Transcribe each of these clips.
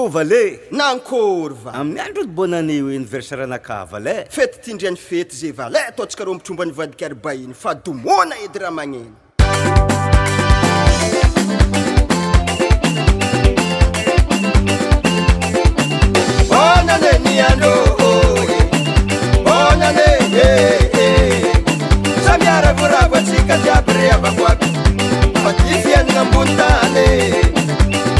Vale nankorva amin'ny andro de bonne année o anniversaire anaka vale fety tindriany fety zay vale ataotsika rombotromba ny vadika bahiny fa domona edy raha magneno bonne année niano bonne année samiara voravoatsika jiaby reavakoaby fa tifianina ambony tany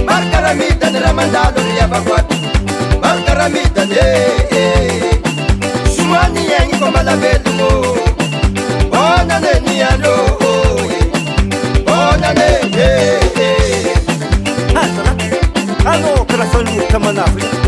Margaramidany ramandalo riavakoaby Margaramidany Soani egny ko malavelogno Bonne année niano Bonne année Allô, karaha fa lomotra manafy